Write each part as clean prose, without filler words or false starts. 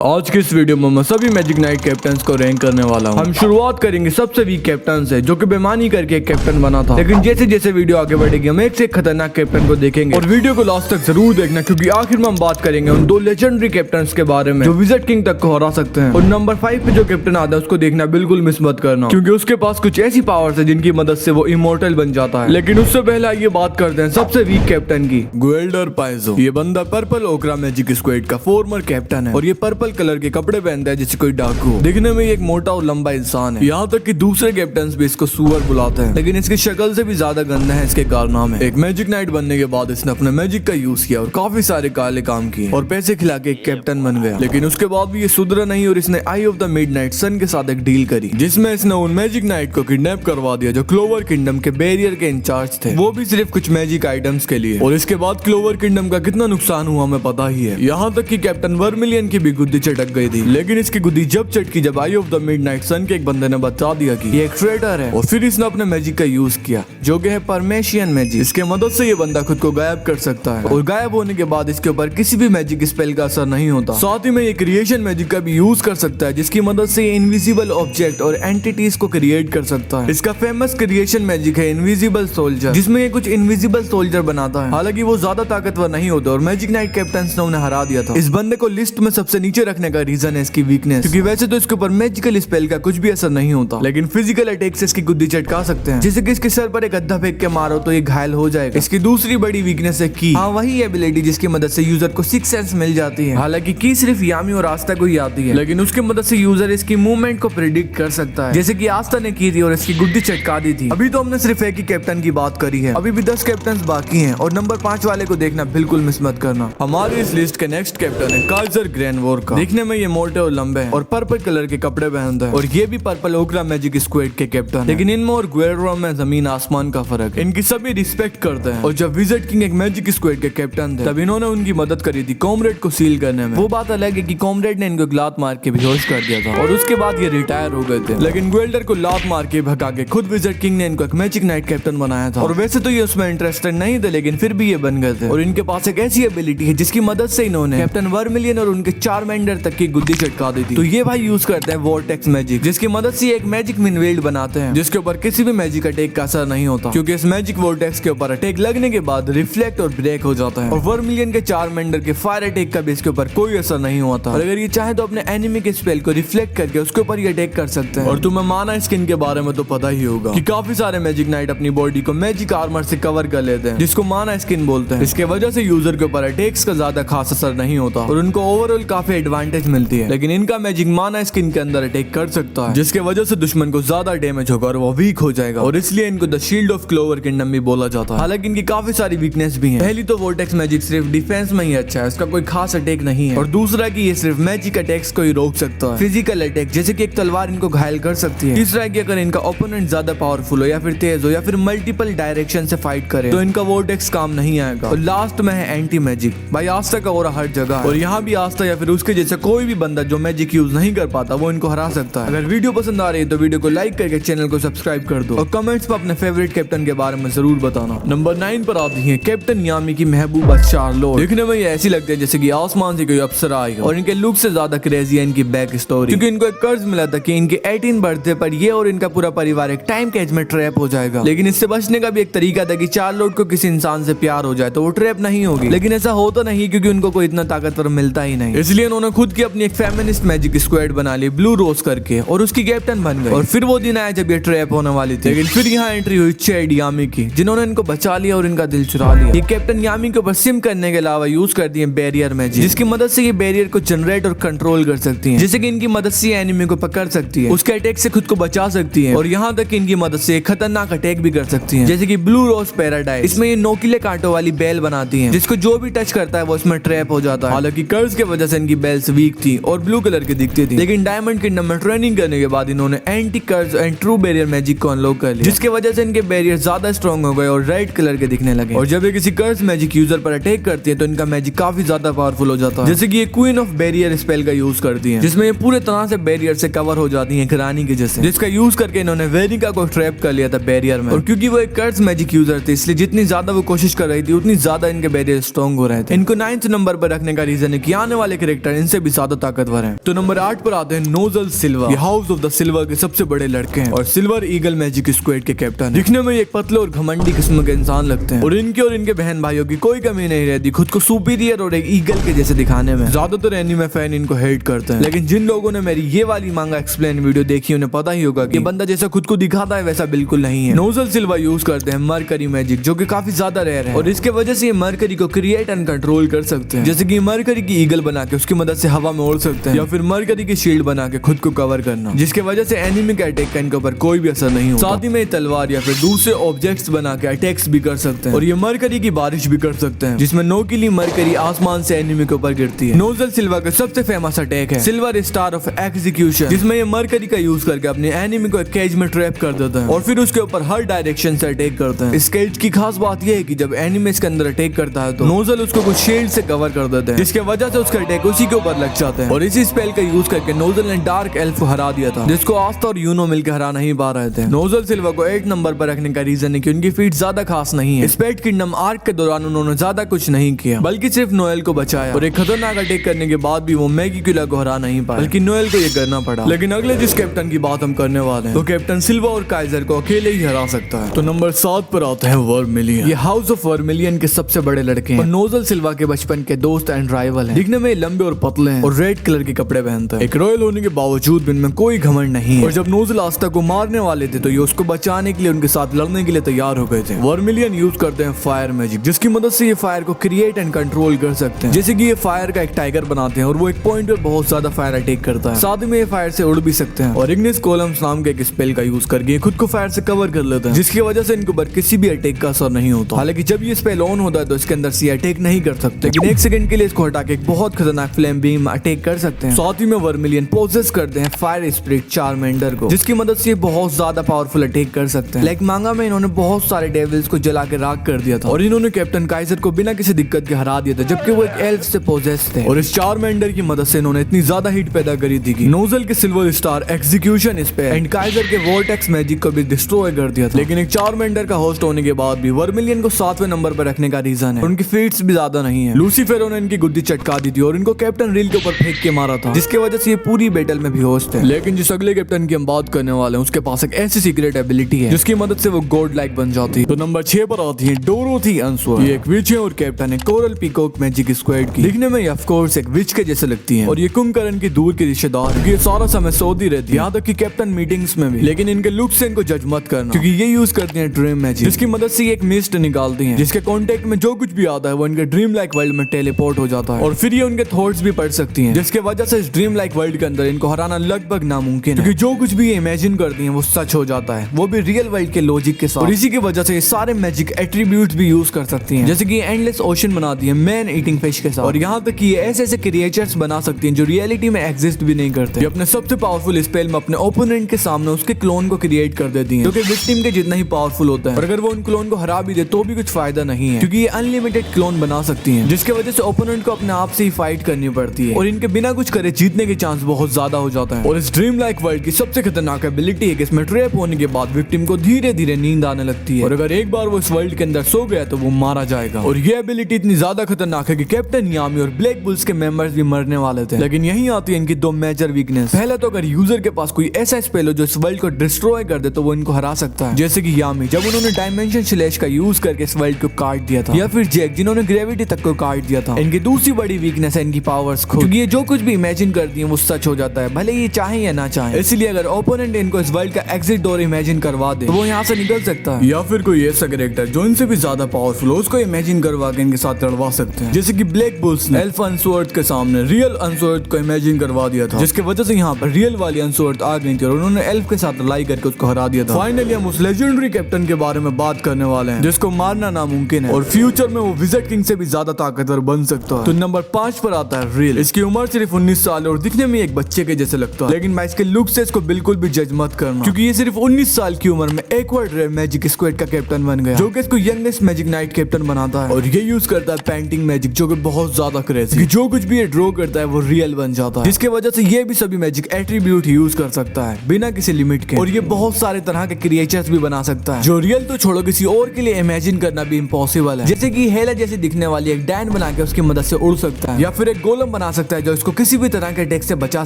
आज की इस वीडियो में मैं सभी मैजिक नाइट कैप्टन्स को रैंक करने वाला हूँ। हम शुरुआत करेंगे सबसे वीक कैप्टन से, जो कि बेईमानी करके एक कैप्टन बना था। लेकिन जैसे जैसे वीडियो आगे बढ़ेगी हम एक से एक खतरनाक कैप्टन को देखेंगे और वीडियो को लास्ट तक जरूर देखना, क्योंकि आखिर में हम बात करेंगे उन दो लेजेंडरी कैप्टन्स के बारे में जो विज़र्ड किंग तक को हरा सकते हैं। और नंबर 5 पे जो कैप्टन आता है उसको देखना बिल्कुल मिस मत करना, क्योंकि उसके पास कुछ ऐसी पावर्स है जिनकी मदद से वो इमोर्टल बन जाता है। लेकिन उससे पहले आइए बात करते हैं सबसे वीक कैप्टन की, ग्वेल्डर पाइजो। ये बंदा पर्पल ओकरा मैजिक स्क्वाड का फॉर्मर कैप्टन है और ये पर्पल कलर के कपड़े पहनता है जैसे कोई डाकू। दिखने में एक मोटा और लंबा इंसान है, यहाँ तक कि दूसरे कैप्टन भी इसको सुअर बुलाते हैं। लेकिन इसकी शक्ल से भी ज्यादा गंदा है इसके कारनामे। एक मैजिक नाइट बनने के बाद इसने अपने मैजिक का यूज किया और काफी सारे काले काम किए और पैसे खिला के एक कैप्टन बन गया। लेकिन उसके बाद भी ये सुधरा नहीं और इसने आई ऑफ द मिडनाइट सन के साथ एक डील करी, जिसमें इसने उन मैजिक नाइट को किडनैप करवा दिया जो क्लोवर किंगडम के बैरियर के इंचार्ज थे, वो भी सिर्फ कुछ मैजिक आइटम्स के लिए। और इसके बाद क्लोवर किंगडम का कितना नुकसान हुआ हमें पता ही है। यहाँ तक कि कैप्टन वर्मिलियन की भी गुद्दी चटक गई थी, लेकिन इसकी गुद्दी जब चटकी जब आई ऑफ द मिडनाइट सन के एक बंदे ने बता दिया कि ये एक ट्रेटर है। और फिर इसने अपने मैजिक का यूज किया जो कि है परमेशियन मैजिक। इसके मदद से ये बंदा खुद को गायब कर सकता है और गायब होने के बाद इसके ऊपर किसी भी मैजिक स्पेल का असर नहीं होता। साथ ही में ये क्रिएशन मैजिक का भी यूज कर सकता है, जिसकी मदद से ये इनविजिबल ऑब्जेक्ट और एंटिटीज को क्रिएट कर सकता है। इसका फेमस क्रिएशन मैजिक है इनविजिबल सोल्जर, जिसमें ये कुछ इनविजिबल सोल्जर बनाता है। हालांकि वो ज्यादा ताकतवर नहीं होता और मैजिक नाइट कैप्टन ने उन्हें हरा दिया था। इस बंदे को लिस्ट में सबसे नीचे रखने का रीजन है इसकी वीकनेस, क्योंकि वैसे तो इसके ऊपर मैजिकल स्पेल का कुछ भी असर नहीं होता, लेकिन फिजिकल अटैक से इसकी गुद्दी चटका सकते हैं। जैसे कि इसके सर पर एक गद्दा फेंक के मारो तो ये घायल हो जाएगा। इसकी दूसरी बड़ी वीकनेस है की। हाँ, वही एबिलिटी जिसकी मदद से यूजर को सिक्स सेंस मिल जाती है। हालांकि की सिर्फ यामी और आस्था को ही आती है, लेकिन उसकी मदद से यूजर इसकी मूवमेंट को प्रिडिक्ट कर सकता है, जैसे कि आस्था ने की थी और इसकी गुद्दी चटका दी थी। अभी तो हमने सिर्फ एक ही कैप्टन की बात करी है, अभी भी 10 कैप्टन बाकी हैं और नंबर 5 वाले को देखना बिल्कुल मिस मत करना। हमारी इस लिस्ट के नेक्स्ट कैप्टन है काइजर ग्रैनवोर का। देखने में ये मोटे और लंबे हैं और पर्पल कलर के कपड़े पहनता है और ये भी पर्पल ओकरा मैजिक स्क्वाड के कैप्टन, लेकिन इनमें और ग्वेल्डर में जमीन आसमान का फर्क है। इनकी सभी रिस्पेक्ट करते हैं और जब विज़र्ड किंग एक मैजिक स्क्वाड के कैप्टन थे तब इन्होंने उनकी मदद करी थी कॉमरेड को सील करने में। वो बात अलग है कि कॉमरेड ने इनको लात मार के बेहोश कर दिया था और उसके बाद ये रिटायर हो गए थे, लेकिन ग्वेल्डर को लात मार के भगा के खुद विज़र्ड किंग ने इनको एक मैजिक नाइट कैप्टन बनाया था। और वैसे तो ये उसमें इंटरेस्टेड नहीं थे, लेकिन फिर भी ये बन गए थे। और इनके पास एक ऐसी एबिलिटी है जिसकी मदद से इन्होंने कैप्टन वर्मिलियन और उनके चारमेंडर तक की गुद्दी चटका दी थी। तो ये भाई यूज करते हैं वोर्टेक्स मैजिक, जिसकी मदद से एक मैजिक मिनवेल्ड बनाते हैं जिसके ऊपर किसी भी मैजिक अटैक का असर नहीं होता, क्योंकि इस मैजिक वोर्टेक्स के ऊपर अटैक लगने के बाद रिफ्लेक्ट और ब्रेक हो जाता है। और वर्मिलियन के चारमेंडर के फायर अटैक का भी इसके ऊपर कोई असर नहीं होता। और अगर ये चाहे तो अपने एनिमी के स्पेल को रिफ्लेक्ट करके उसके ऊपर ये अटैक कर सकते हैं। और तुम्हें माना स्किन के बारे में तो पता ही होगा कि काफी सारे मैजिक नाइट अपनी बॉडी को मैजिक आर्मर से कवर कर लेते हैं, जिसको माना स्किन बोलते हैं। इसके वजह से यूजर के ऊपर अटैक्स का ज्यादा खास असर नहीं होता और उनको ओवरऑल काफी एडवांटेज मिलती है। लेकिन इनका मैजिक माना स्किन के अंदर अटैक कर सकता है, जिसके वजह से दुश्मन को ज्यादा डैमेज होगा और वो वीक हो जाएगा, और इसलिए इनको the shield of clover kingdom भी बोला जाता है। हालांकि इनकी काफी सारी वीकनेस भी हैं। पहली तो वोर्टेक्स मैजिक सिर्फ डिफेंस में ही अच्छा है, इसका कोई खास अटैक नहीं है। और दूसरा कि ये सिर्फ मैजिक अटैक्स को ही रोक सकता है, फिजिकल अटैक जैसे कि एक तलवार इनको घायल कर सकती है। तीसरा कि अगर इनका ओपोनेंट ज्यादा पावरफुल हो या फिर तेज हो या फिर मल्टीपल डायरेक्शन से फाइट करे तो इनका वोर्टेक्स काम नहीं आएगा। और लास्ट में है एंटी मैजिक। भाई आस्था का और हर जगह, और यहाँ भी आस्था या फिर उसके जैसे कोई भी बंदा जो मैजिक यूज नहीं कर पाता वो इनको हरा सकता है। अगर वीडियो पसंद आ रही है तो वीडियो को लाइक करके चैनल को सब्सक्राइब कर दो और कमेंट्स में अपने फेवरेट कैप्टन के बारे में जरूर बताना। नंबर 9 पर आती है कैप्टन यामी की महबूबा चार्लोट। देखने में ये ऐसी लगती है जैसे कि आसमान से कोई अप्सरा आई हो, और इनके लुक से ज्यादा क्रेजी है इनकी बैक स्टोरी, क्योंकि इनको एक कर्ज मिला था कि इनके 18 बर्थडे पर ये और इनका पूरा परिवार एक टाइम कैच में ट्रैप हो जाएगा। लेकिन इससे बचने का भी एक तरीका था कि चार्लोट को किसी इंसान से प्यार हो जाए तो वो ट्रैप नहीं होगी, लेकिन ऐसा होता नहीं क्योंकि उनको कोई इतना ताकतवर मिलता ही नहीं। इसलिए उन्होंने खुद की अपनी एक फेमिनिस्ट मैजिक स्क्वाड बना ली ब्लू रोज करके और उसकी कैप्टन बन गए। और फिर वो दिन आया जब ये ट्रैप होने वाली थी, लेकिन फिर यहाँ एंट्री हुई चैड यामी की, जिन्होंने इनको बचा लिया और इनका दिल चुरा लिया। ये कैप्टन यामी के ऊपर सिम करने के अलावा यूज करती है बैरियर मैजिक, जिसकी मदद से ये बैरियर को जनरेट और कंट्रोल कर सकती है, जैसे कि इनकी मदद से एनिमी को पकड़ सकती है, उसके अटैक से खुद को बचा सकती है, और यहाँ तक इनकी मदद से खतरनाक अटैक भी कर सकती है, जैसे कि ब्लू रोज पैराडाइज। इसमें ये नोकीले कांटों वाली बेल बनाती है, जिसको जो भी टच करता है वो इसमें ट्रैप हो जाता है। हालांकि कर्ज के वजह से इनकी बेल्स वीक थी और ब्लू कलर की दिखती थी, लेकिन डायमंड किंगडम में ट्रेनिंग करने के बाद इन्होंने एंटी कर्ज एंड ट्रू बैरियर मैजिक को अनलॉक कर लिया, जिसकी वजह से इनके बैरियर ज्यादा स्ट्रॉन्ग हो गए और रेड कलर के दिखने लगे। और जब ये किसी कर्ज मैजिक यूजर पर अटैक करती है तो इनका मैजिक काफी ज्यादा पावरफुल हो जाता है, जैसे कि ये क्वीन ऑफ बैरियर स्पेल का यूज करती है, जिसमें ये पूरे तरह से बैरियर से कवर हो जाती है रानी के जैसे, जिसका यूज करके इन्होंने वेरिका को ट्रैप कर लिया था बैरियर में। और क्योंकि वो एक कर्ज मैजिक यूजर थे इसलिए जितनी ज्यादा वो कोशिश कर रही थी उतनी ज्यादा इनके बैरियर स्ट्रॉन्ग हो रहे थे। इनको 9th नंबर पर रखने का रीजन है कि आने वाले कैरेक्टर से भी ज्यादा ताकतवर है। तो नंबर 8 पर आते हैं नोजल सिल्वा। ये हाउस ऑफ द सिल्वर के सबसे बड़े लड़के हैं और सिल्वर ईगल मैजिक स्क्वाड के कैप्टन। दिखने में एक पतले और घमंडी किस्म के इंसान लगते हैं और इनके बहन भाइयों की कोई कमी नहीं रहती खुद को सुपीरियर और एक ईगल के जैसे दिखाने में। ज्यादातर एनीमे फैन इनको हेट करते हैं, लेकिन जिन लोगों ने मेरी ये वाली मांगा एक्सप्लेन वीडियो देखी उन्हें पता ही होगा कि बंदा जैसा खुद को दिखाता है वैसा बिल्कुल नहीं है। नोजल सिल्वा यूज करते हैं मरकरी मैजिक, जो कि काफी ज्यादा रेयर है और इसके वजह से ये मरकरी को क्रिएट एंड कंट्रोल कर सकते हैं। जैसे कि मरकरी की ईगल बना के उसकी मदद से हवा में उड़ सकते हैं या फिर मरकरी की शील्ड बना के खुद को कवर करना, जिसके वजह से एनिमी के अटैक का इनके ऊपर कोई भी असर नहीं होता। साथ ही में तलवार या फिर दूसरे ऑब्जेक्ट्स बना के अटैक्स भी कर सकते हैं और ये मरकरी की बारिश भी कर सकते हैं, जिसमें नोकीली मरकरी आसमान से एनिमी के ऊपर गिरती है। नोजल सिल्वा का सबसे फेमस अटैक है सिल्वर स्टार ऑफ एग्जीक्यूशन, जिसमें ये मरकरी का यूज करके अपने एनिमी को एक केज में ट्रैप कर देता है और फिर उसके ऊपर हर डायरेक्शन से अटैक करते हैं। इस केज की खास बात यह है कि जब एनिमी इसके अंदर अटैक करता है तो नोजल उसको कुछ शील्ड से कवर कर देते हैं, जिसके वजह से उसका अटैक उसी के ऊपर लग जाते हैं। और इसी स्पेल का यूज करके नोजल ने डार्क एल्फ को हरा दिया था, जिसको आस्था और यूनो मिलकर हरा नहीं पा रहे थे। नोजल सिल्वा को 8 नंबर पर रखने का रीजन है कि उनकी फीट ज्यादा खास नहीं है। स्पेड किंगडम आर्क के दौरान उन्होंने ज्यादा कुछ नहीं किया, बल्कि सिर्फ नोएल को बचाया और एक खतरनाक अटैक करने के बाद भी वो मैगी किला को हरा नहीं पाया, बल्कि नोएल को ये करना पड़ा। लेकिन अगले जिस कैप्टन की बात हम करने वाले हैं तो कैप्टन सिल्वा और काइजर को अकेले ही हरा सकता है। तो नंबर 7 पर आते हैं वर्मिलियन। ये हाउस ऑफ वर्मिलियन के सबसे बड़े लड़के हैं और नोजल सिल्वा के बचपन के दोस्त एंड राइवल हैं। दिखने में लंबे और पतले हैं और रेड कलर के कपड़े पहनते हैं। एक रॉयल होने के बावजूद भी इनमें कोई घमंड नहीं है और जब नोजल आस्था को मारने वाले थे तो ये उसको बचाने के लिए उनके साथ लड़ने के लिए तैयार हो गए थे। वर्मिलियन यूज करते हैं फायर मैजिक, जिसकी मदद से ये फायर को क्रिएट एंड कंट्रोल कर सकते हैं। जैसे कि ये फायर का एक टाइगर बनाते हैं और वो एक पॉइंट पर बहुत ज्यादा फायर अटैक करता है। साथ में ये फायर से उड़ भी सकते हैं और इग्निस कोलम्स नाम के एक स्पेल का यूज करके खुद को फायर से कवर कर लेते हैं, जिसकी वजह से इनके ऊपर किसी भी अटैक का असर नहीं होता। हालांकि जब ये स्पेल ऑन होता है तो इसके अंदर से अटैक नहीं कर सकते, लेकिन 1 सेकंड के लिए इसको हटा के एक बहुत खतरनाक फ्लेम बीम अटैक कर सकते हैं। साथ ही में वर्मिलियन पोजेस करते हैं फायर स्पिरिट चारमेंडर को, जिसकी मदद से बहुत ज्यादा पावरफुल अटैक कर सकते हैं। लाइक मांगा में इन्होंने बहुत सारे डेविल्स को जला के राख कर दिया था और इन्होंने कैप्टन काइजर को बिना किसी दिक्कत के हरा दिया था, जबकि वो एक एल्फ से पोजेस थे। और इस चारमेंडर की मदद से इन्होंने इतनी ज्यादा हीट पैदा करी थी कि नोजल के silver star execution spell and Kaizer के वोर्टेक्स मैजिक को भी डिस्ट्रॉय कर दिया था। लेकिन एक चारमेंडर का होस्ट होने के बाद भी वर्मिलियन को 7वें नंबर पर रखने का रीजन है उनकी फीट्स भी ज्यादा नहीं है। लूसीफेरो ने इनकी गुद्दी चटका दी थी और इनको कैप्टन रील के ऊपर फेंक के मारा था, जिसकी वजह से ये पूरी बैटल में भी होस्ट है। लेकिन जिस अगले कैप्टन की हम बात करने वाले हैं उसके पास एक ऐसी सीक्रेट एबिलिटी है जिसकी मदद से वो गॉड लाइक बन जाती है। तो नंबर 6 पर आती है डोरोथी अंसवर्थ। ये एक विच है और कैप्टन है कोरल पीकॉक मैजिक स्क्वाड की। दिखने में ऑफ कोर्स एक विच के जैसे लगती है और ये कुंभकर्ण की दूर की रिश्तेदार है। ये सारा समय सोती रहती है, यहाँ तक कि कैप्टन मीटिंग्स में भी। लेकिन इनके लुक से इनको जज मत करना, क्योंकि ये यूज करती हैं ड्रीम मैजिक, जिसकी मदद से ये एक मिस्ट निकालती हैं, जिसके कांटेक्ट में जो कुछ भी आता है वो इनके ड्रीम लाइक वर्ल्ड में टेलीपोर्ट हो जाता है और फिर ये उनके थॉट्स भी पढ़ सकती हैं, जिसके वजह से इस ड्रीम लाइक वर्ल्ड के अंदर इनको हराना लगभग नामुमकिन है, क्योंकि जो कुछ भी ये इमेजिन करती हैं वो सच हो जाता है, वो भी रियल वर्ल्ड के लॉजिक के साथ। और इसी की वजह से ये सारे मैजिक एट्रीब्यूट्स भी यूज कर सकती हैं, जैसे कि एंडलेस ओशन बनाती है मैन ईटिंग फिश के साथ, और यहाँ तक कि ये ऐसे ऐसे क्रिएचर्स बना सकती हैं जो रियलिटी में एग्जिस्ट भी नहीं करते। ये अपने सबसे पावरफुल स्पेल में अपने ओपोनेंट के सामने उसके क्लोन को क्रिएट कर देती हैं, जो कि विक्टिम के जितना ही पावरफुल होता है। और अगर वो उन क्लोन को हरा भी दे तो भी कुछ फायदा नहीं है, क्योंकि ये अनलिमिटेड क्लोन बना सकती हैं, जिसके वजह से ओपोनेंट को अपने आप से ही फाइट करनी पड़ती है और इनके बिना कुछ करे जीतने के चांस बहुत ज्यादा हो जाता है। और इस ड्रीम लाइक वर्ल्ड की सबसे खतरनाक एबिलिटी है कि इसमें ट्रैप होने के बाद विक्टिम को धीरे धीरे नींद आने लगती है और अगर एक बार वो इस वर्ल्ड के अंदर सो गया तो वो मारा जाएगा। और ये एबिलिटी इतनी ज्यादा खतरनाक है कि कैप्टन यामी और ब्लैक बुल्स के मेंबर्स भी मरने वाले थे। लेकिन यही आती है इनकी 2 मेजर वीकनेस। पहले तो अगर यूजर के पास कोई ऐसा स्पेल हो जो इस वर्ल्ड को डिस्ट्रॉय कर दे तो वो इनको हरा सकता है, जैसे कि यामी जब उन्होंने डायमेंशन स्लैश का यूज करके इस वर्ल्ड को काट दिया था, या फिर जैक जिन्होंने ग्रेविटी तक को काट दिया था। इनकी दूसरी बड़ी वीकनेस है इनकी पावर्स खुद, क्योंकि ये जो कुछ भी इमेजिन करती हैं वो सच हो जाता है, भले ये चाहे या ना चाहे। इसलिए अगर ओपोनेंट इनको इस वर्ल्ड का एग्जिट डोर इमेजिन करवा दे तो वो यहाँ से निकल सकता है, या फिर कोई ऐसा कैरेक्टर जो इनसे भी ज्यादा पावरफुल हो उसको इमेजिन करवा के इनके साथ लड़वा सकते हैं, जैसे कि ब्लैक बुल्स ने एल्फ अंसवर्थ के सामने रियल अंसवर्थ को इमेजिन करवा दिया था, जिसकी वजह से यहाँ पर रियल वाली अंसवर्थ आ गई थी और उन्होंने एल्फ के साथ लड़ाई करके उसको हरा दिया था। फाइनली हम उस लेजेंडरी कैप्टन के बारे में बात करने वाले हैं जिसको मारना नामुमकिन है और फ्यूचर में वो विज़र्ड किंग से भी ज्यादा ताकतवर बन सकता है। तो नंबर 5 पर आता है रियल। इसकी उम्र सिर्फ 19 साल और दिखने में एक बच्चे के जैसे लगता है, लेकिन मैं इसके लुक से इसको बिल्कुल भी जज मत करना, क्योंकि ये सिर्फ 19 साल की उम्र में एक्वार्ड रेयर मैजिक स्क्वाड का कैप्टन बन गया, जो कि इसको यंगेस्ट मैजिक नाइट कैप्टन बनाता है। और ये यूज करता है पेंटिंग मैजिक, जो कि बहुत ज्यादा क्रेजी है, जो कुछ भी ये ड्रॉ करता है वो रियल बन जाता है, जिसके वजह से ये भी सभी मैजिक एट्रीब्यूट यूज कर सकता है बिना किसी लिमिट के। और ये बहुत सारे तरह के क्रिएचर्स भी बना सकता है, जो रियल तो छोड़ो किसी और के लिए इमेजिन करना भी इम्पॉसिबल है, जैसे कि हेला जैसे दिखने वाली एक डैन बना के उसकी मदद से उड़ सकता है, या फिर एक गोलम बना सकता है जो इसको किसी भी तरह के अटैक से बचा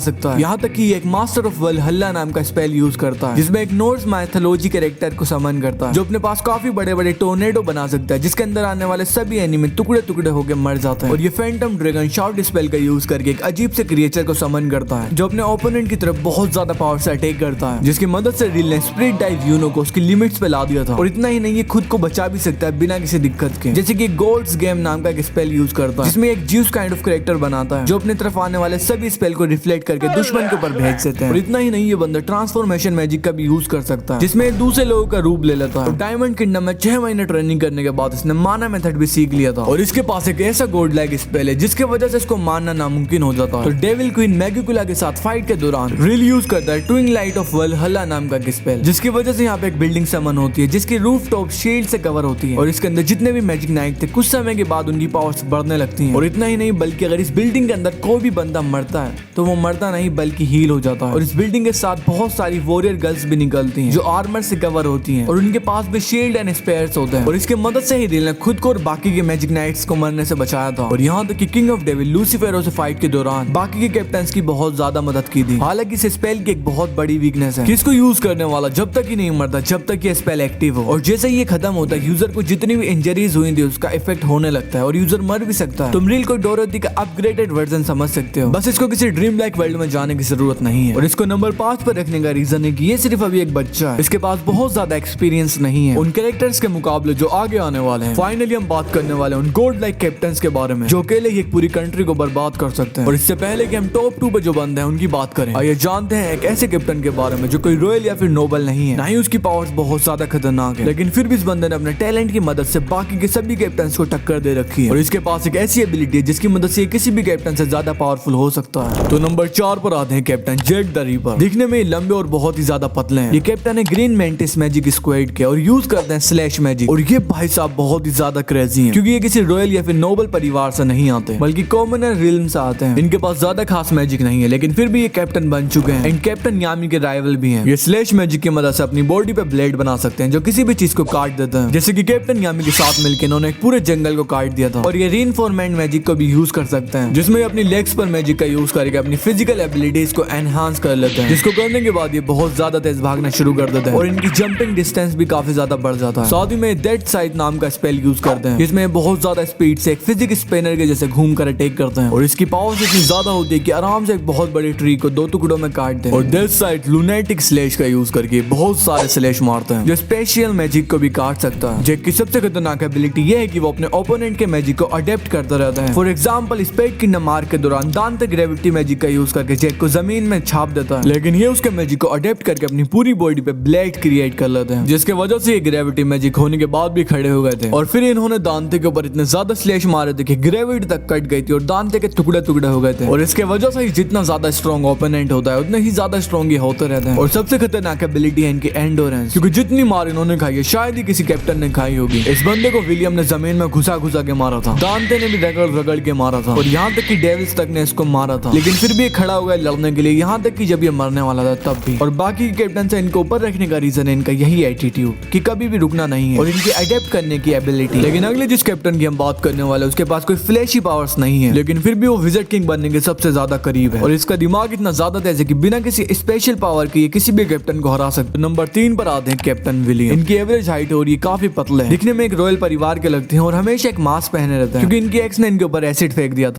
सकता है। यहाँ तक कि एक मास्टर ऑफ वल्हल्ला नाम का स्पेल यूज करता है जिसमें एक नॉर्स माइथोलॉजी कैरेक्टर को समन करता है जो अपने पास काफी बड़े बड़े टोर्नेडो बना सकता है जिसके अंदर आने वाले सभी एनिमी टुकड़े टुकड़े होकर मर जाते हैं। और ये फैंटम ड्रैगन शाउट स्पेल का यूज करके एक अजीब से क्रिएचर को समन करता है जो अपने ओपोनेंट की तरफ बहुत ज्यादा पावर से अटैक करता है, जिसकी मदद से रील ने स्प्रिट डाइव यूनो को उसकी लिमिट्स पे ला दिया था। और इतना ही नहीं, ये खुद को बचा भी सकता है बिना किसी दिक्कत के, जैसे कि गोल्ड्स गेम नाम का एक स्पेल यूज करता है जिसमें एक ज्यूस काइंड ऑफ कैरेक्टर बनाता है जो अपनी तरफ आने वाले सभी स्पेल को रिफ्लेक्ट करके दुश्मन के ऊपर भेज देते हैं। और इतना ही नहीं, ये बंदा ट्रांसफॉर्मेशन मैजिक का भी यूज कर सकता है जिसमें दूसरे लोगों का रूप ले लेता है। डायमंड किंगडम में 6 महीने ट्रेनिंग करने के बाद इसने माना मेथड भी सीख लिया था और इसके पास एक ऐसा गोल्ड लाइक स्पेल है जिसकी वजह से इसको मारना नामुमकिन हो जाता है। तो डेविल क्वीन मैगिकुला के साथ फाइट के दौरान रील यूज करता है ट्विंग लाइट ऑफ वल्हल्ला नाम का स्पेल जिसकी वजह से यहाँ पे एक बिल्डिंग समन होती है जिसकी रूफ टॉप शील्ड से कवर होती है और इसके अंदर जितने भी मैजिक नाइट थे कुछ समय के बाद उनकी पावर्स बढ़ने लगती हैं। और इतना ही नहीं, बल्कि अगर इस बिल्डिंग के अंदर कोई भी बंदा मरता है तो वो मरता नहीं बल्कि हील हो जाता है। और इस बिल्डिंग के साथ बहुत सारी वॉरियर गर्ल्स भी निकलती हैं जो आर्मर से कवर होती हैं और उनके पास भी शील्ड एंड स्पेयर्स होते हैं। और इसकी मदद से ही रील ने खुद को और बाकी के मैजिक नाइट्स को मरने से बचाया था। और यहाँ तक कि किंग ऑफ डेविल लूसीफेरो से फाइट के दौरान बाकी के कैप्टन्स की बहुत ज्यादा मदद की थी। हालांकि इस स्पेल की एक बहुत बड़ी वीकनेस है कि इसको यूज करने वाला जब तक ही नहीं मरता जब तक ये स्पेल एक्टिव हो, और जैसे ही ये खत्म होता है यूजर को जितनी भी इंजरीज हुई थी उसका इफेक्ट होने लगता है और यूजर मर भी सकता है। तुम रील को डोरोथी का अपग्रेडेड वर्जन समझ सकते हो, बस इसको किसी ड्रीम लाइक वर्ल्ड में जाने की जरूरत नहीं है। और इसको नंबर 5 पर रखने का रीजन है कि ये सिर्फ अभी एक बच्चा है, इसके पास बहुत ज्यादा एक्सपीरियंस नहीं है उन कैरेक्टर्स के मुकाबले जो आगे आने वाले हैं। फाइनली हम बात करने वाले हैं उन गोल्ड लाइक कैप्टन्स के बारे में जो अकेले ही एक पूरी कंट्री को बर्बाद कर सकते हैं। और इससे पहले कि हम टॉप 2 पे जो बंदे हैं उनकी बात करें, आइए जानते हैं एक ऐसे कैप्टन के बारे में जो कोई रॉयल या फिर नोबल नहीं है, ना ही उसकी पावर्स बहुत ज्यादा खतरनाक है, लेकिन फिर भी इस बंदे ने अपने टैलेंट की मदद से बाकी के सभी कैप्टन्स को टक्कर दे रखी है। और इसके पास एक ऐसी एबिलिटी है जिसकी मदद से किसी भी कैप्टन से ज्यादा पावरफुल हो सकता है। तो नंबर 4 पर आते हैं कैप्टन जेड द रीपर। दिखने में लंबे और बहुत ही ज्यादा पतले हैं। ये कैप्टन है ग्रीन मेंटिस मैजिक स्क्वाड के और यूज करते हैं स्लैश मैजिक। और ये भाई साहब बहुत ही ज्यादा क्रेजी हैं क्योंकि ये किसी रॉयल या फिर नोबल परिवार से नहीं आते बल्कि कॉमनर रिल्म से आते हैं। इनके पास ज्यादा खास मैजिक नहीं है लेकिन फिर भी ये कैप्टन बन चुके हैं एंड कैप्टन यामी के राइवल भी हैं। ये स्लैश मैजिक की मदद से अपनी बॉडी पे ब्लेड बना सकते हैं जो किसी भी चीज को काट देते हैं, जैसे कि कैप्टन यामी के साथ मिलकर इन्होंने एक पूरे जंगल को काट दिया था। और ये रीइंफोर्समेंट मैजिक को भी यूज कर सकते हैं जिसमें अपनी लेग्स पर मैजिक का यूज करके अपनी फिजिकल एबिलिटीज को एनहांस कर लेते हैं, जिसको करने के बाद ये बहुत ज्यादा तेज भागना शुरू कर देते हैं और इनकी जंपिंग डिस्टेंस भी काफी ज्यादा बढ़ जाता है। साथ ही में डेड साइड नाम का स्पेल यूज करते हैं जिसमें बहुत ज्यादा स्पीड से एक फिजिक स्पिनर के जैसे घूम कर अटैक करते हैं और इसकी पावर इतनी ज्यादा होती है कि आराम से एक बहुत बड़ी ट्री को 2 टुकड़ों में काट दे। और डेड साइड लुनेटिक स्लैश का यूज करके बहुत सारे स्लैश मारते हैं जो स्पेशल मैजिक को भी काट सकता है। जेक की सबसे खतरनाक एबिलिटी यह है कि वो अपने ओपोनेंट के मैजिक को अडेप्ट करते रहते हैं। For example spade kingdom mark के दौरान दांते ग्रेविटी मैजिक का यूज करके जेक को जमीन में छाप देता है, लेकिन ये उसके मैजिक को अडेप्ट करके अपनी पूरी बॉडी पे ब्लेड क्रिएट कर लेते हैं जिसके वजह से ये ग्रेविटी मैजिक होने के बाद भी खड़े हो गए थे। और फिर इन्होंने दांते के ऊपर इतने ज्यादा स्लैश मारे थे कि ग्रेविटी तक कट गई थी और दांते के टुकड़े टुकड़े हो गए थे। और इसके वजह से जितना ज्यादा स्ट्रॉन्ग ओपोनेंट होता है उतने ही ज्यादा स्ट्रॉन्ग ये होते रहते हैं। और सबसे खतरनाक एबिलिटी है इनकी एंडोरेंस, क्योंकि जितनी मार इन्होंने खाई है शायद ही किसी कैप्टन ने खाई होगी। इस बंदे को विलियम ने जमीन में घुसा घुसा के मारा था, दांते ने भी रगड़ रगड़ के मारा था और यहाँ तक कि डेविल्स तक ने इसको मारा था, लेकिन फिर भी ये खड़ा हुआ लड़ने के लिए, यहाँ तक कि जब ये मरने वाला था तब भी। और बाकी कैप्टन से इनको ऊपर रखने का रीजन है इनका यही एटीट्यूड कि कभी भी रुकना नहीं है और इनकी अडेप्ट करने की एबिलिटी। लेकिन अगले जिस कैप्टन की हम बात करने वाले उसके पास कोई फ्लैशी पावर्स नहीं है, लेकिन फिर भी वो विज़र्ड किंग बनने के सबसे ज्यादा करीब है और इसका दिमाग इतना ज्यादा तेज है कि बिना किसी स्पेशल पावर के ये किसी भी कैप्टन को हरा सकते। नंबर 3 पर आते हैं कैप्टन विलियम। इनकी एवरेज हाइट और ये काफी पतले हैं, दिखने में एक रॉयल परिवार के लगते हैं और हमेशा एक मास्क पहने रहते हैं क्योंकि इनकी एक्स ने इनके ऊपर एसिड फेंक दिया था।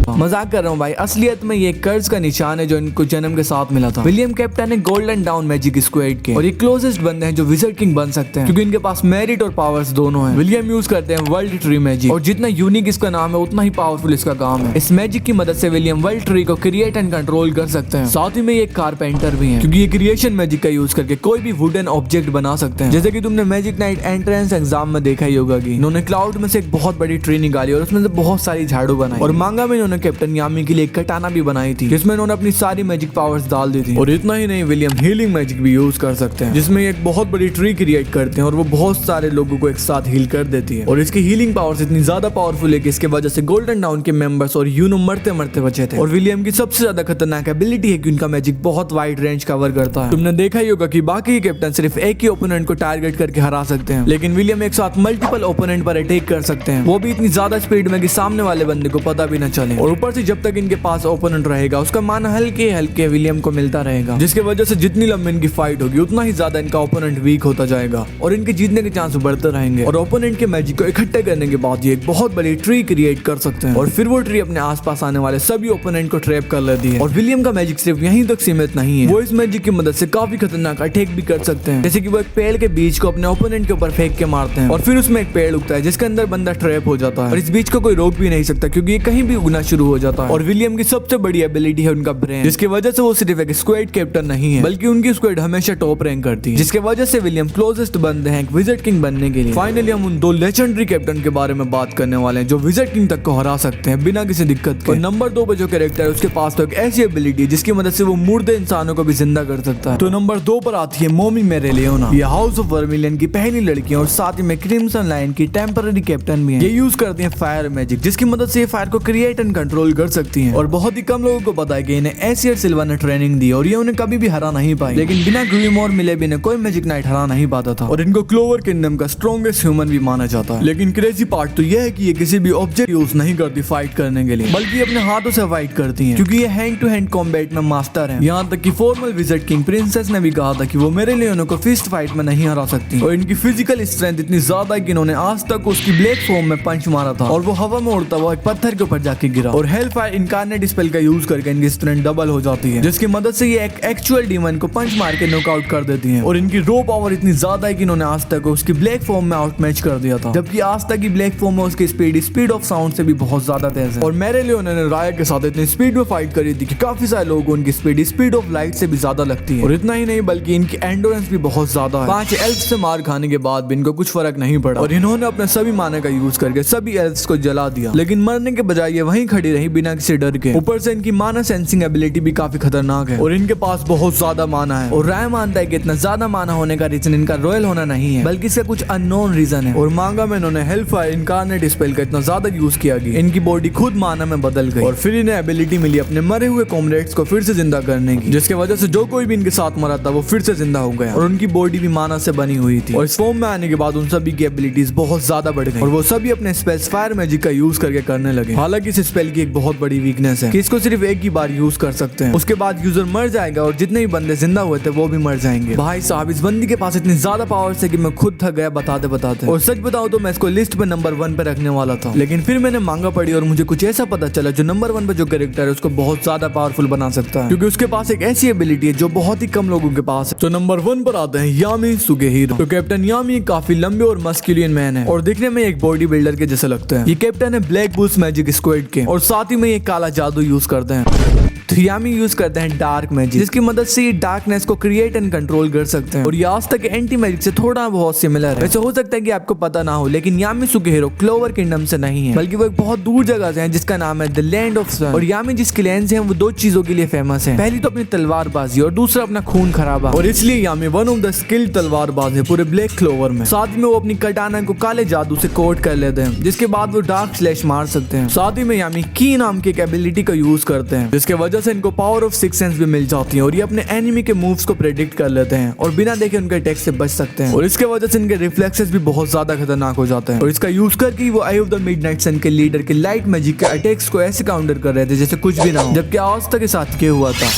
मजाक कर रहा हूँ भाई, असलियत में ये कर्ज का निशान है जो इनको जन्म के साथ मिला था। विलियम कैप्टन है गोल्डन डाउन मैजिक स्क्वाड के और ये क्लोजेस्ट बंदे हैं जो विज़र्ड किंग बन सकते हैं क्योंकि इनके पास मेरिट और पावर्स दोनों हैं। विलियम यूज करते हैं वर्ल्ड ट्री मैजिक और जितना यूनिक इसका नाम है उतना ही पावरफुल इसका काम है। इस मैजिक की मदद से विलियम वर्ल्ड ट्री को क्रिएट एंड कंट्रोल कर सकते हैं। साथ ही में ये कारपेंटर भी है क्योंकि ये क्रिएशन मैजिक का यूज करके कोई भी वुडन ऑब्जेक्ट बना सकते हैं, जैसे कि तुमने मैजिक नाइट एंट्रेंस एग्जाम में देखा ही होगा कि इन्होंने क्लाउड में से एक बहुत बड़ी ट्री निकाली और उसमें से बहुत सारी झाड़ू बनाई। और मांगा में इन्होंने कैप्टन यामी के लिए एक कटाना भी बनाई थी जिसमें इन्होंने अपनी सारी मैजिक पावर्स डाल दी थी। और इतना ही नहीं, विलियम हीलिंग मैजिक भी यूज कर सकते हैं जिसमें एक बहुत बड़ी ट्री क्रिएट करते हैं और वो बहुत सारे लोगों को एक साथ हील कर देती है। और इसकी हीलिंग पावर्स इतनी ज्यादा पावरफुल है कि इसके वजह से गोल्डन डाउन के मेंबर्स और यूनो मरते मरते बचे थे। और विलियम की सबसे ज्यादा खतरनाक एबिलिटी है कि उनका मैजिक बहुत वाइड रेंज कवर करता है। तुमने देखा ही होगा कि बाकी कैप्टन सिर्फ एक ही ओपोनेंट को टारगेट करके हरा सकते हैं, लेकिन विलियम एक साथ मल्टीपल ओपोनेंट पर अटैक कर सकते हैं, वो भी इतनी ज्यादा स्पीड में कि सामने वाले बंदे को पता भी न चले। और ऊपर से जब तक इनके पास ओपोनेंट रहेगा उसका माना हल्के हल्के विलियम को मिलता रहेगा, जिसकी वजह से जितनी लंबी इनकी फाइट होगी उतना ही ज्यादा इनका ओपोनेंट वीक होता जाएगा और इनके जीतने के चांस बढ़ते रहेंगे। और ओपोनेंट के मैजिक को इकट्ठे करने के बाद ये एक बहुत बड़ी ट्री क्रिएट कर सकते हैं और फिर वो ट्री अपने आसपास आने वाले सभी ओपोनेंट को ट्रैप कर लेती है। और विलियम का मैजिक सिर्फ यहीं तक सीमित नहीं है, वो इस मैजिक की मदद से काफी खतरनाक अटैक भी कर सकते हैं, जैसे कि वो एक पेड़ के बीज को अपने ओपोनेंट के ऊपर फेंक के मारते हैं और फिर उसमें एक पेड़ उगता है जिसके अंदर बंदा ट्रैप हो जाता है और इस बीज को कोई रोक भी नहीं सकता क्योंकि ये कहीं भी उगना शुरू हो जाता है। और विलियम की सबसे बड़ी एबिलिटी है उनका ब्रेन, जिसकी वजह से वो सिर्फ एक स्क्वाड कैप्टन नहीं है बल्कि उनकी स्क्वाड हमेशा टॉप रैंक करती है, जिसके वजह से विलियम क्लोजेस्ट बंदे हैं विज़र्ड किंग बनने के लिए। फाइनली हम उन 2 लेजेंडरी कैप्टन के बारे में बात करने वाले हैं जो विज़र्ड किंग तक को हरा सकते हैं बिना किसी दिक्कत के। और नंबर 2 पे जो कैरेक्टर है उसके पास तो एक ऐसी एबिलिटी है जिसकी मदद से वो मुर्दे इंसानों को भी जिंदा कर सकता है। तो नंबर 2 पर आती है मोमी मेरेलियोना। ये हाउस ऑफ वर्मिलियन की पहली लड़की है और साथ ही में क्रिम्सन लाइन की टेम्पररी कैप्टन भी है। ये यूज करती है फायर मैजिक, जिसकी मदद से ये फायर को क्रिएट एंड कंट्रोल कर सकती हैं और बहुत ही कम लोगों को पता है कि इन्हें एसियर सिल्वा ने ट्रेनिंग दी और ये उन्हें कभी भी हरा नहीं पाई, लेकिन बिना ग्रीमोर मिले भी इन्हें कोई मैजिक नाइट हरा नहीं पाता था और इनको क्लोवर किंगडम का स्ट्रॉन्गेस्ट ह्यूमन भी माना जाता है। लेकिन क्रेजी पार्ट तो यह है कि ये किसी भी ऑब्जेक्ट यूज नहीं करती फाइट करने के लिए, बल्कि अपने हाथों से फाइट करती हैं क्योंकि ये हैंड टू हैंड कॉम्बैट में मास्टर हैं। यहाँ तक कि फॉर्मल विज़र्ड किंग प्रिंसेस ने भी कहा था कि वो मेरेलियोना को फिस्ट फाइट में नहीं हरा सकती और इनकी फिजिकल स्ट्रेंथ इतनी ज्यादा है कि इन्होंने आज तक उसकी ब्लैक फॉर्म में पंच मारा था और वो हवा में उड़ता हुआ एक पत्थर के ऊपर जाके गिरा और हेल फायर इनकारनेट स्पेल का यूज करके इनकी स्ट्रेंथ डबल हो जाती है, जिसकी मदद से ये एक एक्चुअल डीमन को पंच मार के नॉकआउट कर देती हैं। और इनकी रो पावर इतनी ज्यादा है कि इन्होंने आज तक उसकी ब्लैक फॉर्म में आउट मैच कर दिया था, जबकि आज तक की ब्लैक फॉर्म में उसकी स्पीड ऑफ साउंड से भी बहुत ज्यादा तेज है। और मेरेलियोना ने राया के साथ इतनी स्पीड में फाइट करी थी कि काफी सारे लोगों को उनकी स्पीड ऑफ लाइट से भी ज्यादा लगती है। और इतना ही नहीं बल्कि इनकी एंडोरेंस भी बहुत ज्यादा है। 5 एल्फ से मार खाने के बाद भी इनको कुछ फर्क नहीं पड़ा और इन्होंने अपने सभी माने का यूज करके सभी एल्फ्स को जला दिया, लेकिन मरने के बजाय ये वहीं खड़ी रही बिना किसी डर के। ऊपर से इनकी माना सेंसिंग एबिलिटी भी काफी खतरनाक है और इनके पास बहुत ज्यादा माना है। और राय मानता है कि इतना ज्यादा माना होने का रीजन इनका रॉयल होना नहीं है बल्कि इसका कुछ अननोन रीजन है। और मांगा में इन्होंने हेलफायर इनकारनेट स्पेल का इतना ज्यादा यूज किया कि इनकी बॉडी खुद माना में बदल गई और फिर इन्हें एबिलिटी मिली अपने मरे हुए कॉमरेड्स को फिर से जिंदा करने की, जिसके वजह से जो कोई भी इनके साथ मरा था वो फिर से जिंदा हो गया और उनकी बॉडी भी माना से बनी हुई थी। और इस फॉर्म में आने के बाद उन सभी की एबिलिटीज बहुत ज्यादा बढ़ गई और वो सभी अपने स्पेल्स फायर मैजिक का यूज करके करने लगे। हालांकि इस स्पेल की एक बहुत बड़ी वीकनेस है कि इसको सिर्फ एक ही बार यूज कर सकते हैं, उसके बाद यूजर मर जाएगा और जितने भी बंदे जिंदा हुए थे वो भी मर जाएंगे। भाई साहब इस बंदी के पास इतनी ज्यादा पावर्स है कि मैं खुद थक गया बताते बताते। और सच बताऊं तो मैं इसको लिस्ट पे नंबर 1 पे रखने वाला था, लेकिन फिर मैंने मांगा पड़ी और मुझे कुछ ऐसा पता चला जो नंबर 1 पे जो कैरेक्टर है उसको बहुत ज्यादा पावरफुल बना सकता है, क्योंकि उसके पास एक ऐसी एबिलिटी है जो बहुत ही कम लोगों के पास है। तो नंबर 1 पर आते हैं यामी सुगेहिरो। तो कैप्टन यामी काफी लंबे और मस्कुलियन मैन है और दिखने में एक बॉडी बिल्डर के जैसे लगते हैं। ये कैप्टन है ब्लैक बुल्स मैजिक स्क्वाड के और साथ ही में ये काला जादू यूज करते हैं। तो यामी यूज करते हैं डार्क मैजिक, जिसकी मदद से ये डार्कनेस को क्रिएट एंड कंट्रोल कर सकते हैं और ये आज तक एंटी मैजिक से थोड़ा बहुत सिमिलर है। वैसे हो सकता है कि आपको पता ना हो, लेकिन यामी सुगेहिरो क्लोवर किंगडम से नहीं है बल्कि वो एक बहुत दूर जगह से है जिसका नाम है द लैंड ऑफ सन। और यामी जिस क्लैन से है वो 2 चीजों के लिए फेमस है, पहली तो अपनी तलवारबाजी और दूसरा अपना खून खराबा। और इसलिए यामी वन ऑफ द स्किल्ड तलवारबाज है पूरे ब्लैक क्लोवर में। साथ में वो अपनी कटाना को काले जादू से कोट कर लेते हैं, जिसके बाद वो डार्क स्लैश मार सकते हैं। साथ ही में यामी की नाम की एक एबिलिटी का यूज करते हैं, जिसके वजह से इनको पावर ऑफ 6 सेंस भी मिल जाती है और ये अपने एनिमी के मूव्स को प्रेडिक्ट कर लेते हैं और बिना देखे उनके अटैक से बच सकते हैं। और इसके वजह से इनके रिफ्लेक्सेस भी बहुत ज्यादा खतरनाक हो जाते हैं। और इसका यूज करके वो आई ऑफ द मिडनाइट सन के लीडर के लाइट मैजिक के अटैक्स को ऐसे काउंटर कर रहे थे जैसे कुछ भी ना हो, जबकि आज तक के साथ क्या हुआ था।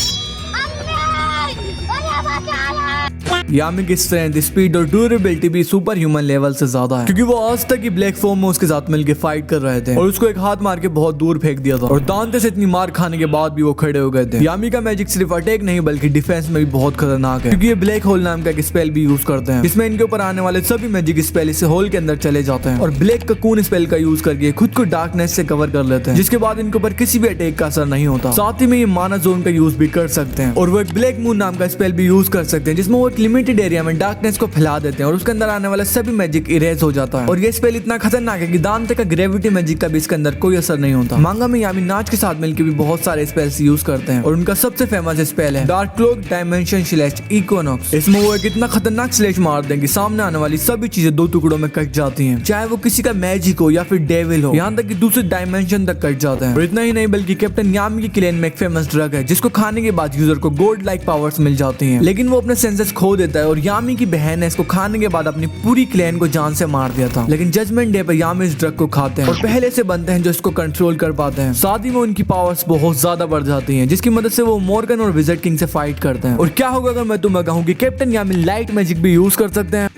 यामी की स्ट्रेंथ, स्पीड और ड्यूरेबिलिटी भी सुपर ह्यूमन लेवल से ज्यादा है, क्योंकि वो आज तक ही ब्लैक फॉर्म में उसके साथ मिलकर फाइट कर रहे थे और उसको एक हाथ मार के बहुत दूर फेंक दिया था और दांते से इतनी मार खाने के बाद भी वो खड़े हो गए थे। यामी का मैजिक सिर्फ अटैक नहीं बल्कि डिफेंस में भी बहुत खतरनाक है, क्योंकि ये ब्लैक होल नाम का एक स्पेल भी यूज करते हैं, जिसमें इनके ऊपर आने वाले सभी मैजिक स्पेल इस होल के अंदर चले जाते हैं और ब्लैक ककून स्पेल का यूज करके खुद को डार्कनेस से कवर कर लेते हैं, जिसके बाद इनके ऊपर किसी भी अटैक का असर नहीं होता। साथ ही में ये माना जोन का यूज भी कर सकते हैं और वो एक ब्लैक मून नाम का स्पेल भी यूज कर सकते हैं, जिसमें वो एक लिमिटेड एरिया में डार्कनेस को फैला देते हैं और उसके अंदर आने वाला सभी मैजिक इरेज हो जाता है। और ये स्पेल इतना खतरनाक है कि दांते का ग्रेविटी मैजिक का भी इसके अंदर कोई असर नहीं होता। मांगा में यामी नाच के साथ मिलकर भी बहुत सारे स्पेल्स यूज करते हैं और उनका सबसे फेमस स्पेल है dark cloak dimension slash equinox. इसमें वो एक इतना खतरनाक स्लैश मार देंगे सामने आने वाली सभी चीजें 2 टुकड़ों में कट जाती हैं, चाहे वो किसी का मैजिक हो या फिर डेविल हो, यहाँ तक कि दूसरे डायमेंशन तक कट जाते हैं। और इतना ही नहीं बल्कि कैप्टन यामी की क्लैन में एक फेमस ड्रग है जिसको खाने के बाद यूजर को गॉड लाइक पावर्स मिल जाती हैं, लेकिन वो अपने सेंसेस खो देता देता है और यामी की बहन ने इसको खाने के बाद अपनी पूरी क्लैन को जान से मार दिया था। लेकिन जजमेंट डे पर यामी इस ड्रग को खाते हैं और पहले से बनते हैं जो इसको कंट्रोल कर पाते हैं। साथ ही में उनकी पावर्स बहुत ज्यादा बढ़ जाती हैं, जिसकी मदद से वो मॉर्गन और विज़र्ड किंग से फाइट करते हैं। और क्या होगा अगर मैं तुम्हें कहूँ कि कैप्टन यामी लाइट मैजिक भी यूज कर सकते हैं?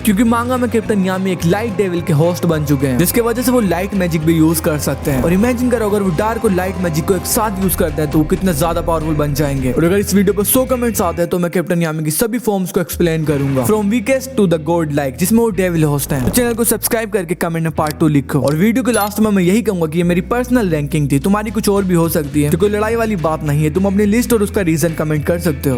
क्योंकि मांगा में कैप्टन यामी एक लाइट डेविल के होस्ट बन चुके हैं, जिसके वजह से वो लाइट मैजिक भी यूज कर सकते हैं। और इमेजिन करो अगर वो डार्क और लाइट मैजिक को एक साथ यूज करते हैं तो वो कितने ज्यादा पावरफुल बन जाएंगे। और अगर इस वीडियो पर 100 कमेंट्स आते हैं तो मैं कैप्टन यामी की सभी फॉर्म्स को एक्सप्लेन करूंगा, from weakest to the god like, जिसमें वो डेविल होस्ट हैं। तो चैनल को सब्सक्राइब करके कमेंट में पार्ट 2 लिखो। और वीडियो के लास्ट में मैं यही कहूंगा कि ये मेरी पर्सनल रैंकिंग थी, तुम्हारी कुछ और भी हो सकती है, तो कोई लड़ाई वाली बात नहीं है। तुम अपनी लिस्ट और उसका रीजन कमेंट कर सकते हो।